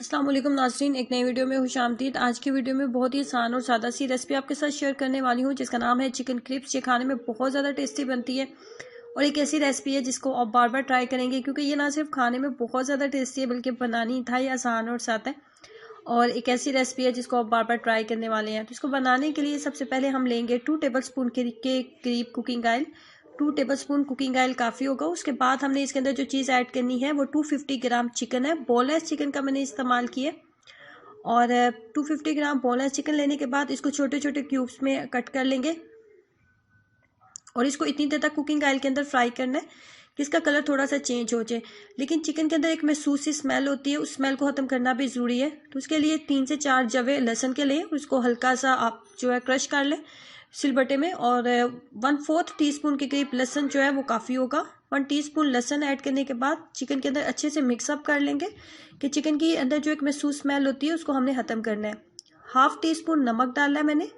अस्सलाम वालेकुम नाज़रीन, एक नई वीडियो में खुशामदीद। आज की वीडियो में बहुत ही आसान और सादा सी रेसिपी आपके साथ शेयर करने वाली हूँ जिसका नाम है चिकन क्रिप्स। ये खाने में बहुत ज़्यादा टेस्टी बनती है और एक ऐसी रेसिपी है जिसको आप बार बार ट्राई करेंगे क्योंकि ये ना सिर्फ खाने में बहुत ज़्यादा टेस्टी है बल्कि बनानी इंतहाई आसान और सादा है। और एक ऐसी रेसिपी है जिसको आप बार बार ट्राई करने वाले हैं। तो इसको बनाने के लिए सबसे पहले हम लेंगे 2 टेबलस्पून के करीब cooking oil. 2 tablespoon cooking oil काफ़ी होगा। उसके बाद हमने इसके अंदर जो चीज़ ऐड करनी है वो 250 ग्राम चिकन है। बोनलेस चिकन का मैंने इस्तेमाल किया और 250 ग्राम बोनलेस चिकन लेने के बाद इसको छोटे छोटे क्यूब्स में कट कर लेंगे और इसको इतनी देर तक कुकिंग ऑयल के अंदर फ्राई करना है कि इसका कलर थोड़ा सा चेंज हो जाए। लेकिन चिकन के अंदर एक महसूस सी स्मेल होती है, उस स्मेल को ख़त्म करना भी ज़रूरी है। तो उसके लिए 3 से 4 जवे लहसुन के लें, उसको हल्का सा आप जो है क्रश कर लें सिलबट्टे में और 1/4 टीस्पून के करीब लहसुन जो है वो काफ़ी होगा। 1 टीस्पून लहसुन ऐड करने के बाद चिकन के अंदर अच्छे से मिक्सअप कर लेंगे कि चिकन की अंदर जो एक महसूस स्मेल होती है उसको हमने ख़त्म करना है। 1/2 टीस्पून नमक डालना है मैंने,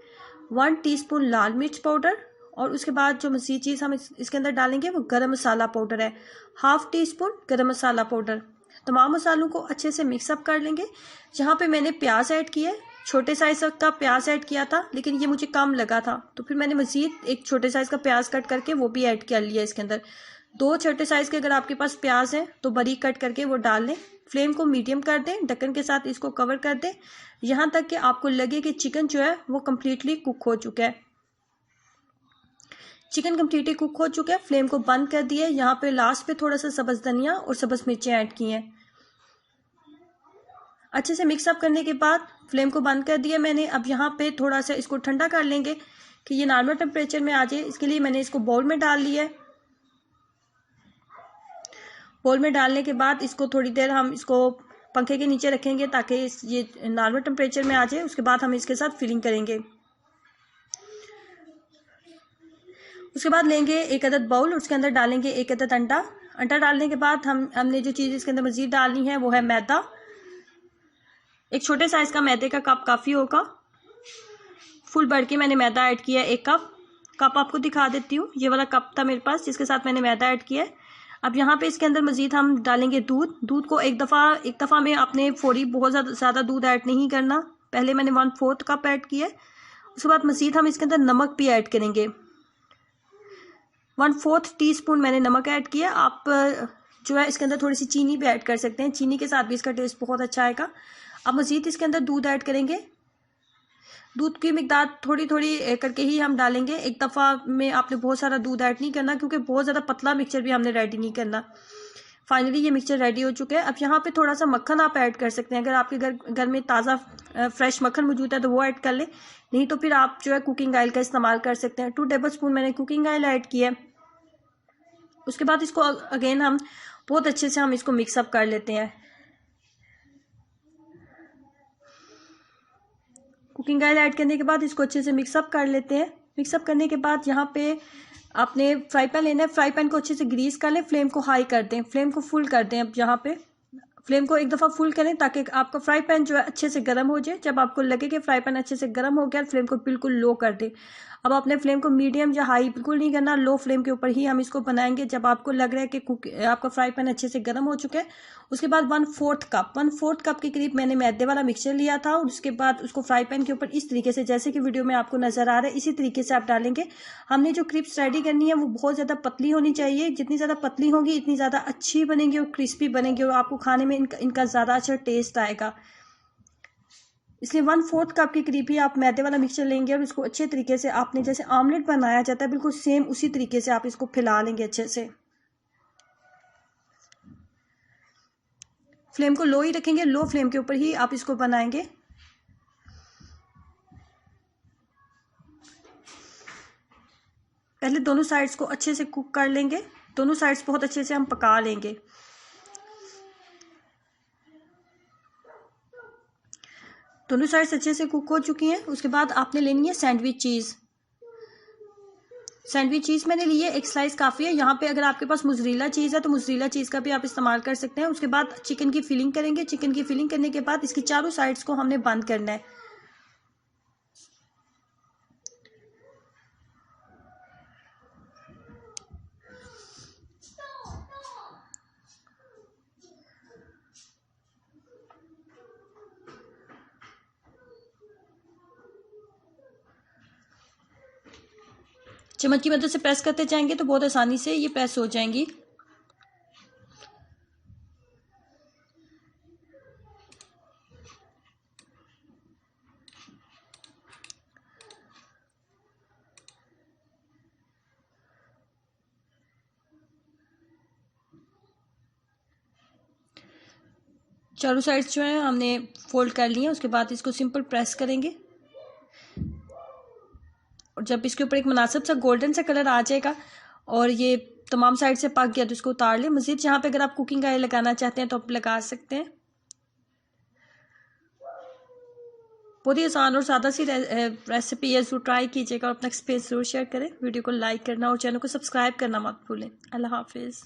1 टीस्पून लाल मिर्च पाउडर और उसके बाद जो मज़ीद चीज़ हम इसके अंदर डालेंगे वो गरम मसाला पाउडर है, 1/2 टीस्पून गरम मसाला पाउडर। तमाम मसालों को अच्छे से मिक्सअप कर लेंगे। यहाँ पे मैंने प्याज ऐड किया है, छोटे साइज़ का प्याज ऐड किया था लेकिन ये मुझे कम लगा था तो फिर मैंने मज़ीद एक छोटे साइज़ का प्याज कट करके वो भी ऐड कर लिया इसके अंदर। 2 छोटे साइज़ के अगर आपके पास प्याज है तो बारीक कट करके वो डाल लें। फ्लेम को मीडियम कर दें, ढक्कन के साथ इसको कवर कर दें यहाँ तक कि आपको लगे कि चिकन जो है वो कम्प्लीटली कुक हो चुका है। चिकन कम्प्लीटली कुक हो चुका है। फ्लेम को बंद कर दिया है। यहाँ पे लास्ट पे थोड़ा सा सब्ज़ धनिया और सब्ज़ मिर्चें ऐड की हैं। अच्छे से मिक्सअप करने के बाद फ्लेम को बंद कर दिया मैंने। अब यहाँ पे थोड़ा सा इसको ठंडा कर लेंगे कि ये नॉर्मल टेम्परेचर में आ जाए। इसके लिए मैंने इसको बाउल में डाल लिया है। बाउल में डालने के बाद इसको थोड़ी देर हम इसको पंखे के नीचे रखेंगे ताकि ये नॉर्मल टेम्परेचर में आ जाए। उसके बाद हम इसके साथ फिलिंग करेंगे। उसके बाद लेंगे एक अदद बाउल, उसके अंदर डालेंगे एक अदद अंडा। अंडा डालने के बाद हमने जो चीज़ इसके अंदर मज़ीद डालनी है वो है मैदा। एक छोटे साइज़ का मैदे का कप काफ़ी होगा। फुल बढ़ के मैंने मैदा ऐड किया है 1 कप आपको दिखा देती हूँ। ये वाला कप था मेरे पास जिसके साथ मैंने मैदा ऐड किया है। अब यहाँ पे इसके अंदर मज़ीद हम डालेंगे दूध। दूध को एक दफ़ा में आपने फौरी बहुत ज़्यादा दूध ऐड नहीं करना। पहले मैंने 1/4 कप ऐड किया है। उसके बाद मज़ीद हम इसके अंदर नमक भी ऐड करेंगे। 1/4 टीस्पून मैंने नमक ऐड किया। आप जो है इसके अंदर थोड़ी सी चीनी भी ऐड कर सकते हैं, चीनी के साथ भी इसका टेस्ट बहुत अच्छा आएगा। अब मज़ीद इसके अंदर दूध ऐड करेंगे। दूध की मिकदार थोड़ी थोड़ी करके ही हम डालेंगे, एक दफ़ा में आपने बहुत सारा दूध ऐड नहीं करना क्योंकि बहुत ज़्यादा पतला मिक्सचर भी हमने रेडी नहीं करना। फाइनली ये मिक्सचर रेडी हो चुका है। अब यहाँ पे थोड़ा सा मक्खन आप ऐड कर सकते हैं। अगर आपके घर में ताज़ा फ्रेश मक्खन मौजूद है तो वो ऐड कर लें, नहीं तो फिर आप जो है कुकिंग ऑयल का इस्तेमाल कर सकते हैं। 2 टेबलस्पून मैंने कुकिंग ऑयल ऐड किया है। उसके बाद इसको अगेन हम बहुत अच्छे से हम इसको मिक्सअप कर लेते हैं। कुकिंग ऑयल ऐड करने के बाद इसको अच्छे से मिक्सअप कर लेते हैं। मिक्सअप करने के बाद यहाँ पे आपने फ्राई पैन लेना है। फ्राई पैन को अच्छे से ग्रीस कर लें, फ्लेम को हाई कर दें, फ्लेम को फुल कर दें। अब यहाँ पे फ्लेम को एक दफ़ा फुल करें ताकि आपका फ्राई पैन जो है अच्छे से गर्म हो जाए। जब आपको लगे कि फ्राई पैन अच्छे से गर्म हो गया फ्लेम को बिल्कुल लो कर दें। अब आपने फ्लेम को मीडियम या हाई बिल्कुल नहीं करना, लो फ्लेम के ऊपर ही हम इसको बनाएंगे। जब आपको लग रहा है कि आपका फ्राई पैन अच्छे से गर्म हो चुका है उसके बाद 1/4 कप के करीब मैंने मैदे वाला मिक्सचर लिया था और उसके बाद उसको फ्राई पैन के ऊपर इस तरीके से जैसे कि वीडियो में आपको नज़र आ रहा है इसी तरीके से आप डालेंगे। हमने जो क्रिप्स रेडी करनी है वो बहुत ज़्यादा पतली होनी चाहिए। जितनी ज़्यादा पतली होगी इतनी ज़्यादा अच्छी बनेगी और क्रिस्पी बनेगी और आपको खाने में इनका ज़्यादा अच्छा टेस्ट आएगा। इसलिए 1/4 कप के करीब ही आप मैदे वाला मिक्सचर लेंगे और इसको अच्छे तरीके से आपने जैसे आमलेट बनाया जाता है बिल्कुल सेम उसी तरीके से आप इसको फैला लेंगे अच्छे से। फ्लेम को लो ही रखेंगे, लो फ्लेम के ऊपर ही आप इसको बनाएंगे। पहले दोनों साइड्स को अच्छे से कुक कर लेंगे, दोनों साइड्स बहुत अच्छे से हम पका लेंगे। दोनों साइड्स अच्छे से कुक हो चुकी हैं। उसके बाद आपने लेनी है सैंडविच चीज़। सैंडविच चीज़ मैंने ली है, एक स्लाइस काफ़ी है। यहाँ पे अगर आपके पास मोज़रेला चीज़ है तो मोज़रेला चीज़ का भी आप इस्तेमाल कर सकते हैं। उसके बाद चिकन की फिलिंग करेंगे। चिकन की फिलिंग करने के बाद इसकी चारों साइड्स को हमने बंद करना है। चम्मच की मदद से प्रेस करते जाएंगे तो बहुत आसानी से ये प्रेस हो जाएंगी। चारों साइड्स जो है हमने फोल्ड कर लिए। उसके बाद इसको सिंपल प्रेस करेंगे और जब इसके ऊपर एक मुनासिब सा गोल्डन सा कलर आ जाएगा और ये तमाम साइड से पक गया तो इसको उतार लें। मज़ीद यहाँ पे अगर आप कुकिंग ऑयल लगाना चाहते हैं तो आप लगा सकते हैं। बहुत ही आसान और सादा सी रेसिपी है, ज़रूर ट्राई कीजिएगा और अपना एक्सपीरियंस ज़रूर शेयर करें। वीडियो को लाइक करना और चैनल को सब्सक्राइब करना मत भूलें। अल्लाह हाफिज़।